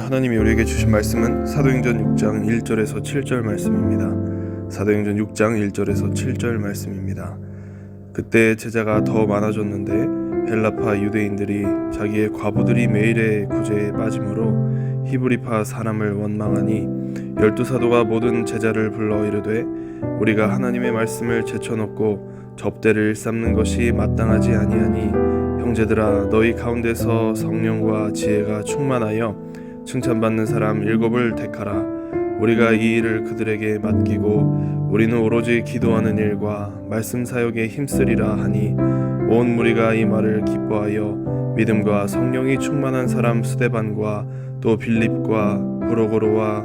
하나님이 우리에게 주신 말씀은 사도행전 6장 1절에서 7절 말씀입니다. 사도행전 6장 1절에서 7절 말씀입니다. 그때 제자가 더 많아졌는데 헬라파 유대인들이 자기의 과부들이 매일의 구제에 빠짐으로 히브리파 사람을 원망하니 12사도가 모든 제자를 불러 이르되 우리가 하나님의 말씀을 제쳐놓고 접대를 일삼는 것이 마땅하지 아니하니 형제들아 너희 가운데서 성령과 지혜가 충만하여 칭찬받는 사람 7을 택하라. 우리가 이 일을 그들에게 맡기고 우리는 오로지 기도하는 일과 말씀 사역에 힘쓰리라 하니 온 무리가 이 말을 기뻐하여 믿음과 성령이 충만한 사람 스데반과 또 빌립과 브로고로와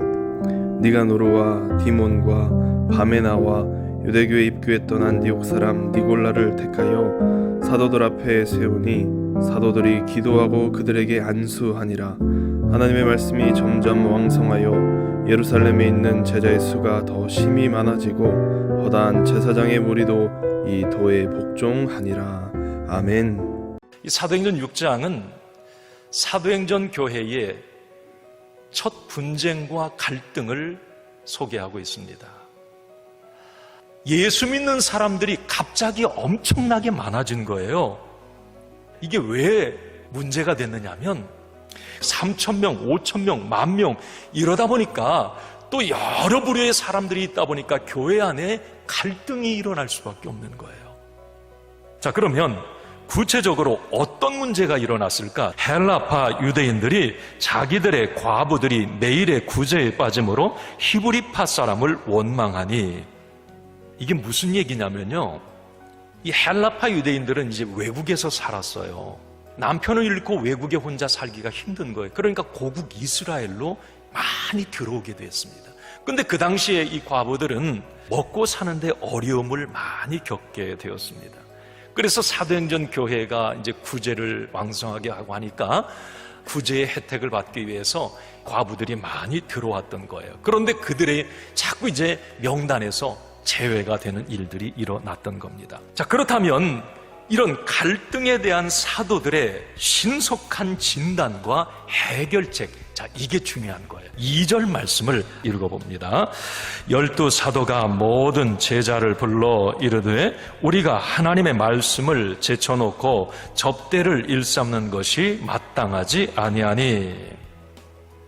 니가노르와 디몬과 바메나와 유대교에 입교했던 안디옥 사람 니골라를 택하여 사도들 앞에 세우니 사도들이 기도하고 그들에게 안수하니라. 하나님의 말씀이 점점 왕성하여 예루살렘에 있는 제자의 수가 더 심히 많아지고 허다한 제사장의 무리도 이 도에 복종하니라. 아멘. 이 사도행전 6장은 사도행전 교회의 첫 분쟁과 갈등을 소개하고 있습니다. 예수 믿는 사람들이 갑자기 엄청나게 많아진 거예요. 이게 왜 문제가 됐느냐면 3,000명, 5,000명, 10,000명 이러다 보니까 또 여러 부류의 사람들이 있다 보니까 교회 안에 갈등이 일어날 수밖에 없는 거예요. 자, 그러면 구체적으로 어떤 문제가 일어났을까? 헬라파 유대인들이 자기들의 과부들이 매일의 구제에 빠짐으로 히브리파 사람을 원망하니, 이게 무슨 얘기냐면요, 이 헬라파 유대인들은 이제 외국에서 살았어요. 남편을 잃고 외국에 혼자 살기가 힘든 거예요. 그러니까 고국 이스라엘로 많이 들어오게 됐습니다. 근데 그 당시에 이 과부들은 먹고 사는데 어려움을 많이 겪게 되었습니다. 그래서 사도행전 교회가 이제 구제를 왕성하게 하고 하니까 구제의 혜택을 받기 위해서 과부들이 많이 들어왔던 거예요. 그런데 그들의 자꾸 이제 명단에서 제외가 되는 일들이 일어났던 겁니다. 자, 그렇다면 이런 갈등에 대한 사도들의 신속한 진단과 해결책, 자, 이게 중요한 거예요. 2절 말씀을 읽어봅니다. 12사도가 모든 제자를 불러 이르되 우리가 하나님의 말씀을 제쳐놓고 접대를 일삼는 것이 마땅하지 아니하니.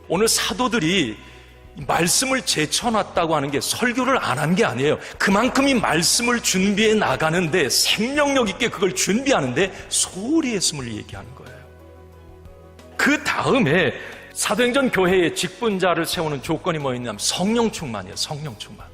오늘 사도들이 말씀을 제쳐놨다고 하는 게 설교를 안 한 게 아니에요. 그만큼 이 말씀을 준비해 나가는데, 생명력 있게 그걸 준비하는데 소홀히 했음을 얘기하는 거예요. 그 다음에 사도행전 교회의 직분자를 세우는 조건이 뭐였냐면 성령 충만이에요. 성령 충만.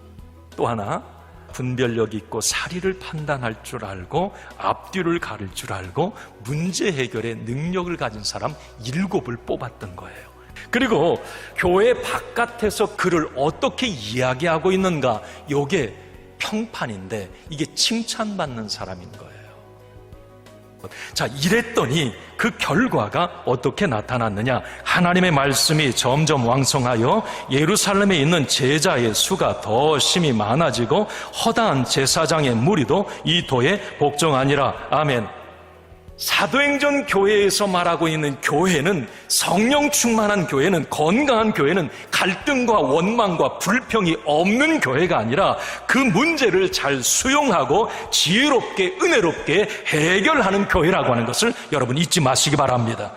또 하나, 분별력 있고 사리를 판단할 줄 알고 앞뒤를 가릴 줄 알고 문제 해결의 능력을 가진 사람 7을 뽑았던 거예요. 그리고 교회 바깥에서 그를 어떻게 이야기하고 있는가, 이게 평판인데 이게 칭찬받는 사람인 거예요. 자, 이랬더니 그 결과가 어떻게 나타났느냐? 하나님의 말씀이 점점 왕성하여 예루살렘에 있는 제자의 수가 더 심히 많아지고 허다한 제사장의 무리도 이 도에 복종하니라. 아멘. 사도행전 교회에서 말하고 있는 교회는, 성령 충만한 교회는, 건강한 교회는 갈등과 원망과 불평이 없는 교회가 아니라 그 문제를 잘 수용하고 지혜롭게 은혜롭게 해결하는 교회라고 하는 것을 여러분 잊지 마시기 바랍니다.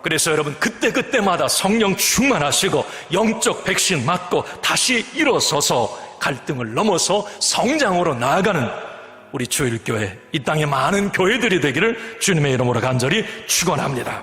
그래서 여러분 그때그때마다 성령 충만하시고 영적 백신 맞고 다시 일어서서 갈등을 넘어서 성장으로 나아가는 우리 주일교회, 이 땅에 많은 교회들이 되기를 주님의 이름으로 간절히 축원합니다.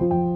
주시고